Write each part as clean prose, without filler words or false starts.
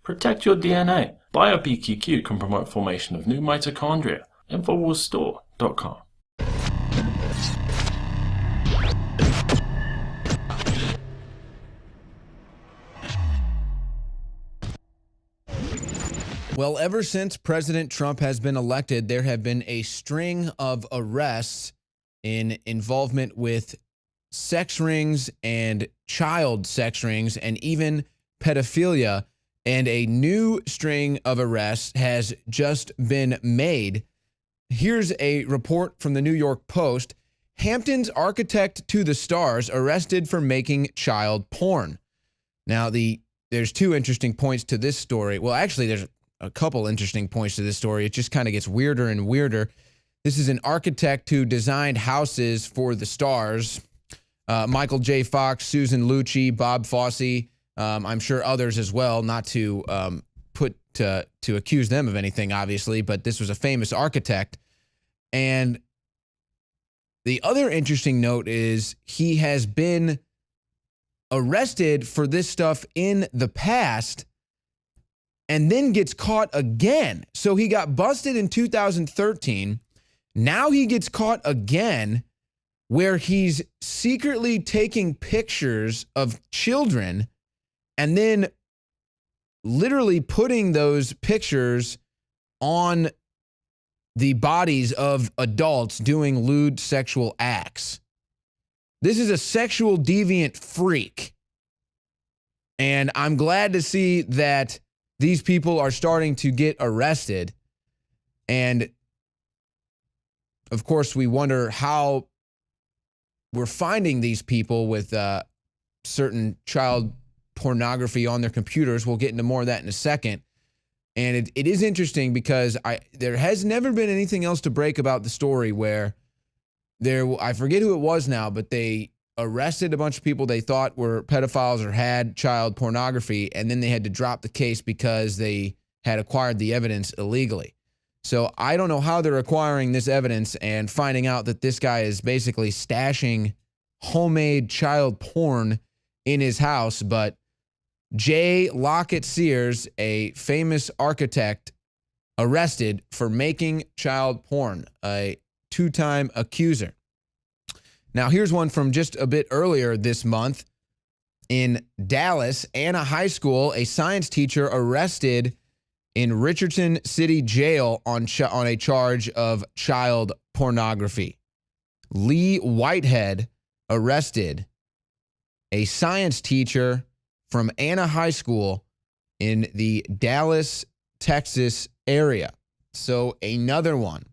Protect your DNA. BioPQQ can promote formation of new mitochondria. Infowarsstore.com. Well, ever since President Trump has been elected, there have been a string of arrests in involvement with sex rings and child sex rings and even pedophilia. And a new string of arrests has just been made. Here's a report from the New York Post. Hampton's architect to the stars arrested for making child porn. Now, there's two interesting points to this story. Well, actually, there's a couple interesting points to this story. It just kind of gets weirder and weirder. This is an architect who designed houses for the stars. Michael J. Fox, Susan Lucci, Bob Fosse, I'm sure others as well, not to to accuse them of anything, obviously, but this was a famous architect. And the other interesting note is he has been arrested for this stuff in the past and then gets caught again. So he got busted in 2013. Now he gets caught again where he's secretly taking pictures of children and then literally putting those pictures on the bodies of adults doing lewd sexual acts. This is a sexual deviant freak. And I'm glad to see that these people are starting to get arrested. And of course, we wonder how we're finding these people with certain child pornography on their computers. We'll get into more of that in a second. And it is interesting because there has never been anything else to break about the story where I forget who it was now, but they arrested a bunch of people they thought were pedophiles or had child pornography, and then they had to drop the case because they had acquired the evidence illegally. So I don't know how they're acquiring this evidence and finding out that this guy is basically stashing homemade child porn in his house, but J. Lockett Sears, a famous architect, arrested for making child porn, a two-time accuser. Now, here's one from just a bit earlier this month. In Dallas, Anna High School, a science teacher arrested in Richardson City Jail on a charge of child pornography. Lee Whitehead arrested a science teacher from Anna High School in the Dallas, Texas area. So another one.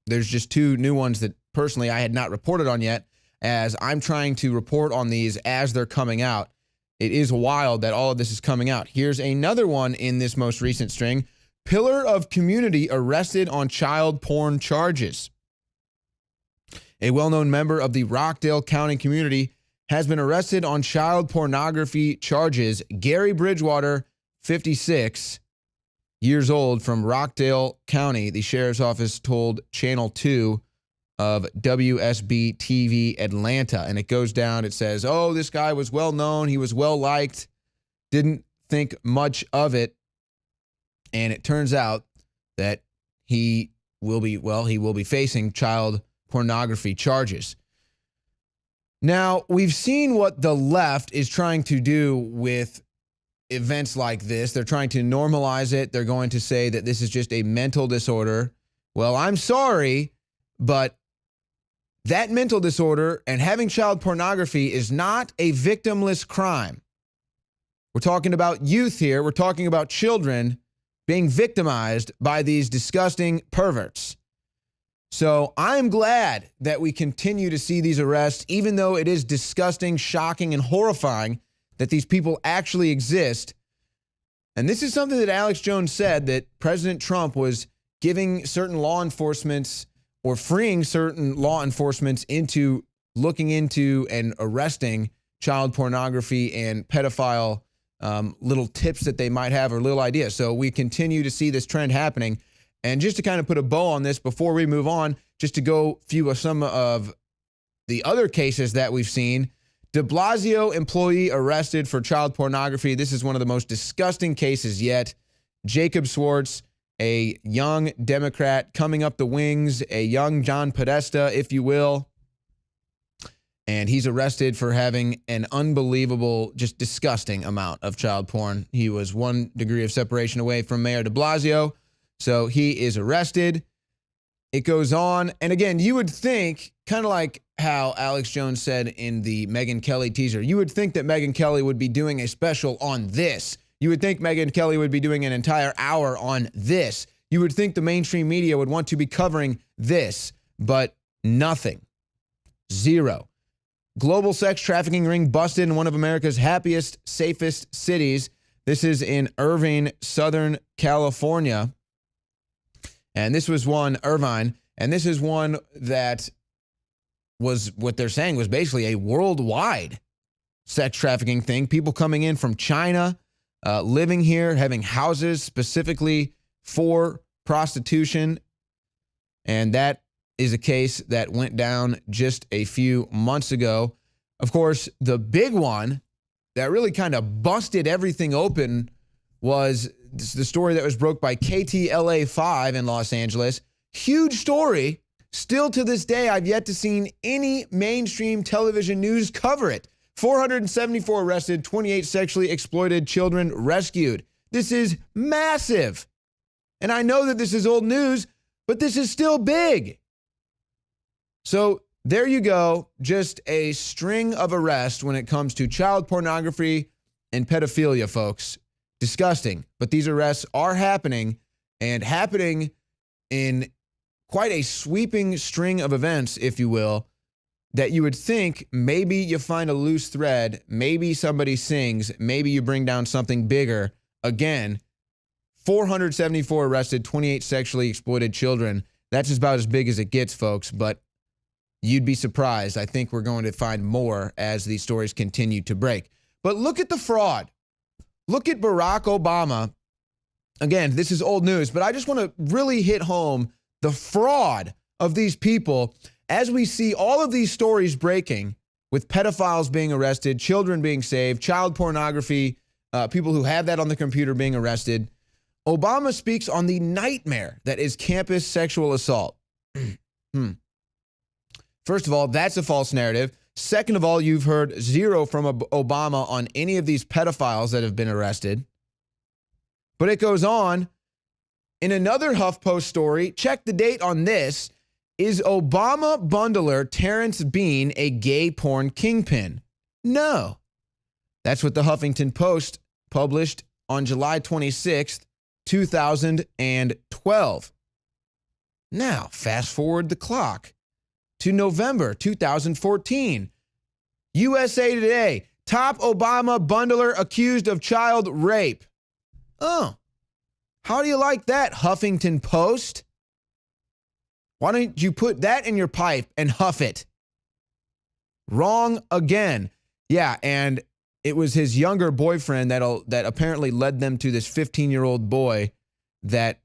There's just two new ones that personally I had not reported on yet, as I'm trying to report on these as they're coming out. It is wild that all of this is coming out. Here's another one in this most recent string. Pillar of community arrested on child porn charges. A well-known member of the Rockdale County community has been arrested on child pornography charges. Gary Bridgewater, 56 years old, from Rockdale County, the sheriff's office told Channel 2 of WSB TV Atlanta. And it goes down, it says, oh, this guy was well known, he was well liked, didn't think much of it. And it turns out that he will be facing child pornography charges. Now, we've seen what the left is trying to do with events like this. They're trying to normalize it. They're going to say that this is just a mental disorder. Well, I'm sorry, but that mental disorder and having child pornography is not a victimless crime. We're talking about youth here. We're talking about children being victimized by these disgusting perverts. So I'm glad that we continue to see these arrests, even though it is disgusting, shocking, and horrifying that these people actually exist. And this is something that Alex Jones said, that President Trump was giving certain law enforcements or freeing certain law enforcements into looking into and arresting child pornography and pedophile little tips that they might have or little ideas. So we continue to see this trend happening. And just to kind of put a bow on this before we move on, just to go through some of the other cases that we've seen, De Blasio employee arrested for child pornography. This is one of the most disgusting cases yet. Jacob Schwartz, a young Democrat coming up the wings, a young John Podesta, if you will. And he's arrested for having an unbelievable, just disgusting amount of child porn. He was 1 degree of separation away from Mayor de Blasio. So he is arrested. It goes on. And again, you would think, kind of like how Alex Jones said in the Megyn Kelly teaser, you would think that Megyn Kelly would be doing a special on this. You would think Megyn Kelly would be doing an entire hour on this. You would think the mainstream media would want to be covering this, but nothing. Zero. Global sex trafficking ring busted in one of America's happiest, safest cities. This is in Irvine, Southern California. And this was one, Irvine, and this is one that was, what they're saying was basically a worldwide sex trafficking thing. People coming in from China, living here, having houses specifically for prostitution. And that is a case that went down just a few months ago. Of course, the big one that really kind of busted everything open was the story that was broke by KTLA5 in Los Angeles. Huge story. Still to this day, I've yet to see any mainstream television news cover it. 474 arrested, 28 sexually exploited children rescued. This is massive. And I know that this is old news, but this is still big. So there you go. Just a string of arrests when it comes to child pornography and pedophilia, folks. Disgusting. But these arrests are happening, and happening in quite a sweeping string of events, if you will, that you would think maybe you find a loose thread, maybe somebody sings, maybe you bring down something bigger. Again, 474 arrested, 28 sexually exploited children. That's just about as big as it gets, folks, but you'd be surprised. I think we're going to find more as these stories continue to break. But look at the fraud. Look at Barack Obama. Again, this is old news, but I just want to really hit home the fraud of these people as we see all of these stories breaking with pedophiles being arrested, children being saved, child pornography, people who have that on the computer being arrested. Obama speaks on the nightmare that is campus sexual assault. First of all, that's a false narrative. Second of all, you've heard zero from Obama on any of these pedophiles that have been arrested. But it goes on. In another HuffPost story, check the date on this. Is Obama bundler Terrence Bean a gay porn kingpin? No. That's what the Huffington Post published on July 26th, 2012. Now, fast forward the clock to November 2014. USA Today, top Obama bundler accused of child rape. Oh, how do you like that, Huffington Post? Why don't you put that in your pipe and huff it? Wrong again. Yeah, and it was his younger boyfriend that apparently led them to this 15-year-old boy that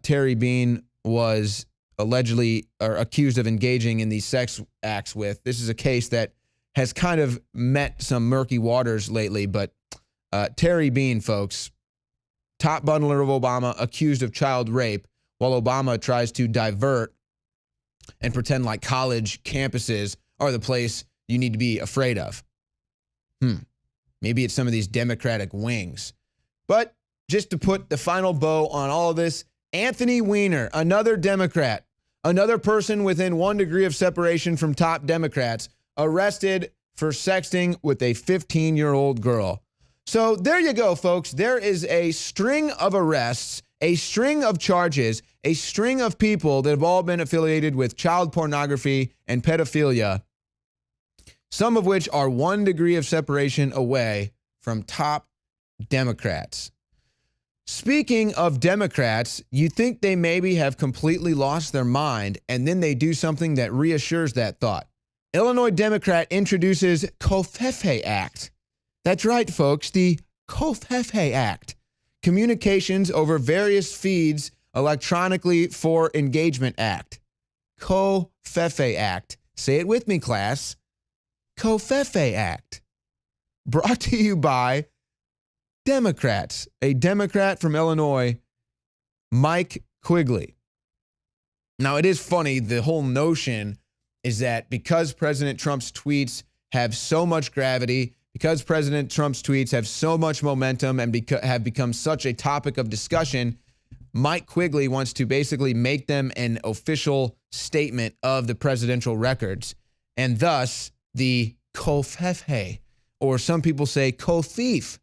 Terry Bean was allegedly or accused of engaging in these sex acts with. This is a case that has kind of met some murky waters lately, but Terry Bean, folks, top bundler of Obama, accused of child rape, while Obama tries to divert and pretend like college campuses are the place you need to be afraid of. Maybe it's some of these Democratic wings. But just to put the final bow on all of this, Anthony Weiner, another Democrat, another person within 1 degree of separation from top Democrats, arrested for sexting with a 15-year-old girl. So there you go, folks. There is a string of arrests, a string of charges, a string of people that have all been affiliated with child pornography and pedophilia, some of which are 1 degree of separation away from top Democrats. Speaking of Democrats, you think they maybe have completely lost their mind, and then they do something that reassures that thought. Illinois Democrat introduces Covfefe Act. That's right, folks, the Covfefe Act. Communications over various feeds electronically for Engagement Act. Covfefe Act. Say it with me, class. Covfefe Act, brought to you by Democrats. A Democrat from Illinois, Mike Quigley. Now, it is funny. The whole notion is that because President Trump's tweets have so much gravity, because President Trump's tweets have so much momentum and have become such a topic of discussion, Mike Quigley wants to basically make them an official statement of the presidential records, and thus the Covfefe, or some people say co-thief.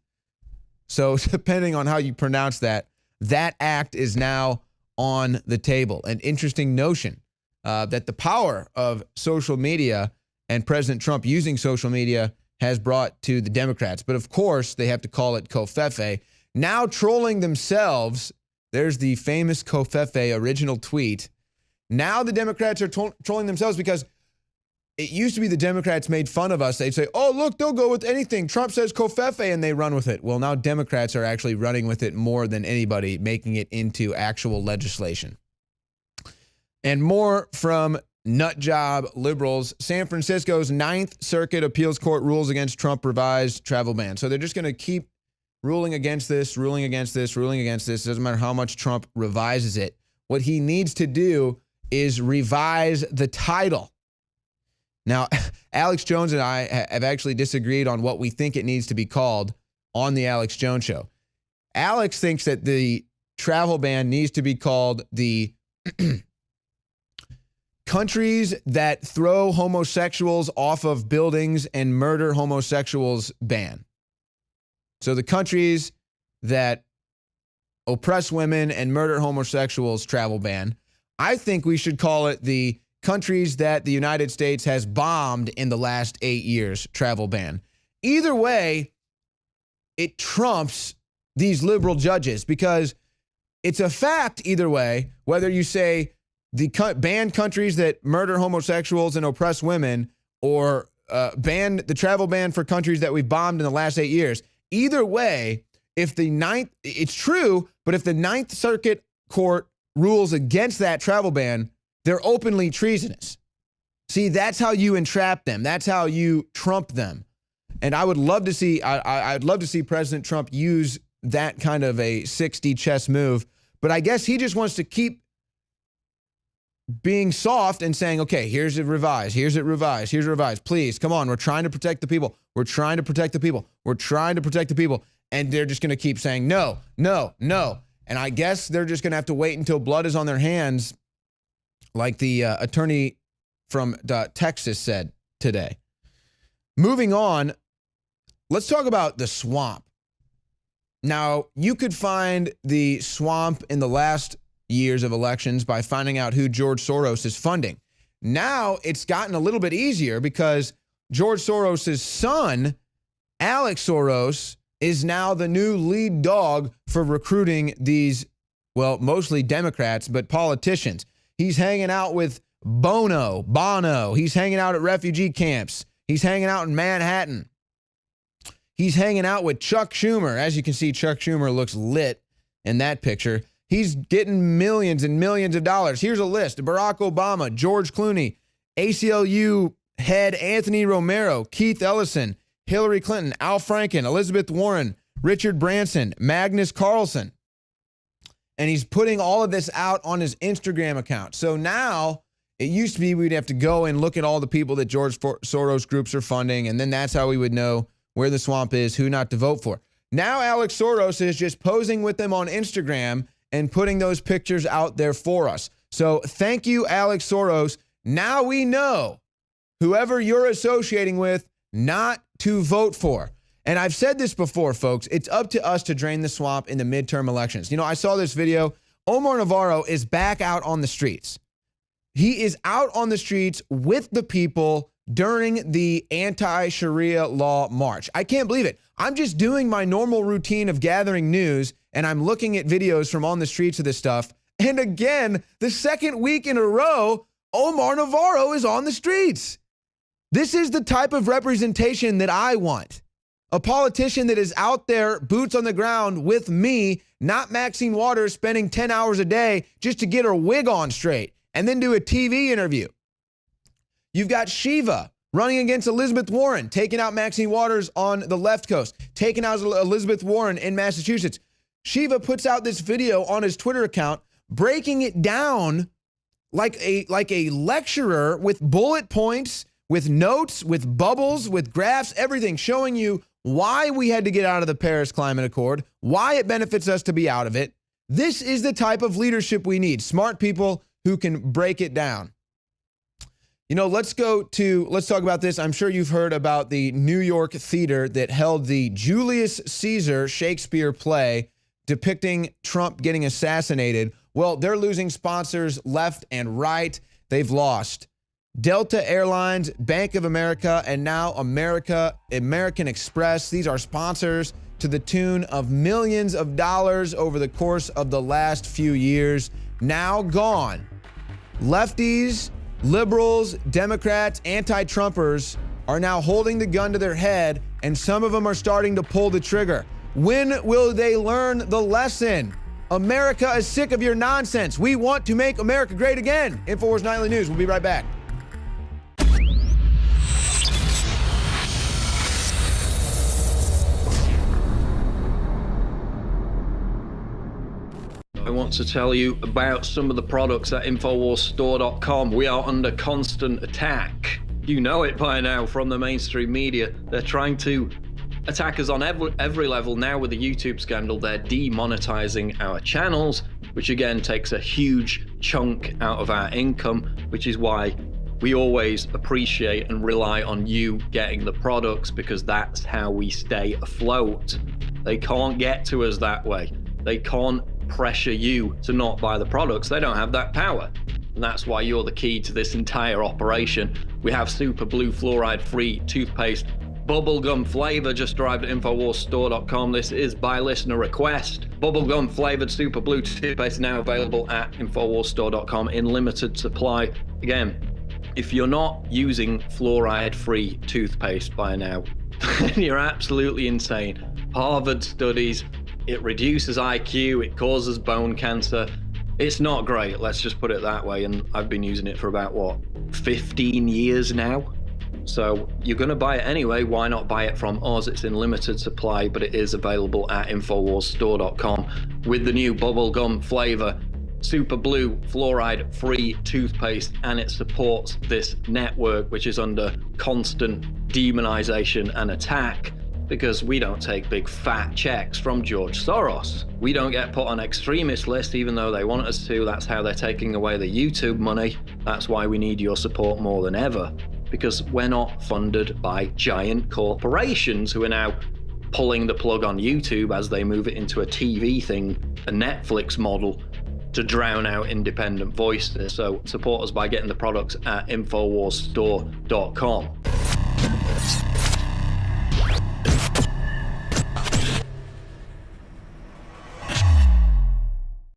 So depending on how you pronounce that, that act is now on the table. An interesting notion that the power of social media and President Trump using social media has brought to the Democrats. But of course, they have to call it Covfefe. Now trolling themselves, there's the famous Covfefe original tweet. Now the Democrats are trolling themselves because it used to be the Democrats made fun of us. They'd say, oh, look, they'll go with anything. Trump says Covfefe, and they run with it. Well, now Democrats are actually running with it more than anybody, making it into actual legislation. And more from nutjob liberals. San Francisco's Ninth Circuit Appeals Court rules against Trump revised travel ban. So they're just going to keep ruling against this, ruling against this, ruling against this. Doesn't matter how much Trump revises it. What he needs to do is revise the title. Now, Alex Jones and I have actually disagreed on what we think it needs to be called on the Alex Jones Show. Alex thinks that the travel ban needs to be called the countries that throw homosexuals off of buildings and murder homosexuals ban. So the countries that oppress women and murder homosexuals travel ban. I think we should call it the countries that the United States has bombed in the last 8 years travel ban. Either way, it trumps these liberal judges because it's a fact either way, whether you say the ban countries that murder homosexuals and oppress women or ban the travel ban for countries that we've bombed in the last 8 years. Either way, if the ninth, it's true, but if the Ninth Circuit Court rules against that travel ban, they're openly treasonous. See, that's how you entrap them. That's how you trump them. And I would love to see, I'd love to see President Trump use that kind of a 6D chess move. But I guess he just wants to keep being soft and saying, okay, here's it revised, here's it revised, here's it revised. Please, come on, we're trying to protect the people. We're trying to protect the people. We're trying to protect the people. And they're just going to keep saying, no, no, no. And I guess they're just going to have to wait until blood is on their hands, like the attorney from Texas said today. Moving on, let's talk about the swamp. Now, you could find the swamp in the last years of elections by finding out who George Soros is funding. Now, it's gotten a little bit easier because George Soros' son, Alex Soros, is now the new lead dog for recruiting these, well, mostly Democrats, but politicians. He's hanging out with Bono. He's hanging out at refugee camps. He's hanging out in Manhattan. He's hanging out with Chuck Schumer. As you can see, Chuck Schumer looks lit in that picture. He's getting millions and millions of dollars. Here's a list: Barack Obama, George Clooney, ACLU head Anthony Romero, Keith Ellison, Hillary Clinton, Al Franken, Elizabeth Warren, Richard Branson, Magnus Carlson. And he's putting all of this out on his Instagram account. So now, it used to be we'd have to go and look at all the people that George Soros groups are funding, and then that's how we would know where the swamp is, who not to vote for. Now Alex Soros is just posing with them on Instagram and putting those pictures out there for us. So thank you, Alex Soros. Now we know whoever you're associating with not to vote for. And I've said this before, folks, it's up to us to drain the swamp in the midterm elections. You know, I saw this video. Omar Navarro is back out on the streets. He is out on the streets with the people during the anti-Sharia law march. I can't believe it. I'm just doing my normal routine of gathering news, and I'm looking at videos from on the streets of this stuff. And again, the second week in a row, Omar Navarro is on the streets. This is the type of representation that I want. A politician that is out there, boots on the ground with me, not Maxine Waters spending 10 hours a day just to get her wig on straight and then do a TV interview. You've got Shiva, running against Elizabeth Warren, taking out Maxine Waters on the left coast, taking out Elizabeth Warren in Massachusetts. Shiva puts out this video on his Twitter account, breaking it down like a lecturer with bullet points, with notes, with bubbles, with graphs, everything, showing you why we had to get out of the Paris Climate Accord, why it benefits us to be out of it. This is the type of leadership we need. Smart people who can break it down. You know, let's talk about this. I'm sure you've heard about the New York theater that held the Julius Caesar Shakespeare play depicting Trump getting assassinated. Well, they're losing sponsors left and right. They've lost Delta Airlines, Bank of America, and now American Express. These are sponsors to the tune of millions of dollars over the course of the last few years. Now gone. Lefties, liberals, Democrats, anti-Trumpers are now holding the gun to their head, and some of them are starting to pull the trigger. When will they learn the lesson? America is sick of your nonsense. We want to make America great again. Infowars Nightly News. We'll be right back. I want to tell you about some of the products at InfowarsStore.com. We are under constant attack. You know it by now from the mainstream media. They're trying to attack us on every level. Now with the YouTube scandal, they're demonetizing our channels, which again takes a huge chunk out of our income, which is why we always appreciate and rely on you getting the products, because that's how we stay afloat. They can't get to us that way. They can't pressure you to not buy the products. They don't have that power. And that's why you're the key to this entire operation. We have Super Blue fluoride free toothpaste, bubblegum flavor just arrived at InfowarsStore.com. This is by listener request. Bubblegum flavored Super Blue toothpaste now available at InfowarsStore.com in limited supply. Again, if you're not using fluoride free toothpaste by now, then you're absolutely insane. Harvard studies, it reduces IQ, it causes bone cancer. It's not great, let's just put it that way. And I've been using it for about, 15 years now? So you're gonna buy it anyway, why not buy it from us? It's in limited supply, but it is available at InfowarsStore.com with the new bubblegum flavor, Super Blue fluoride free toothpaste, and it supports this network, which is under constant demonization and attack, because we don't take big fat checks from George Soros. We don't get put on extremist list even though they want us to. That's how they're taking away the YouTube money. That's why we need your support more than ever, because we're not funded by giant corporations who are now pulling the plug on YouTube as they move it into a TV thing, a Netflix model, to drown out independent voices. So support us by getting the products at InfowarsStore.com.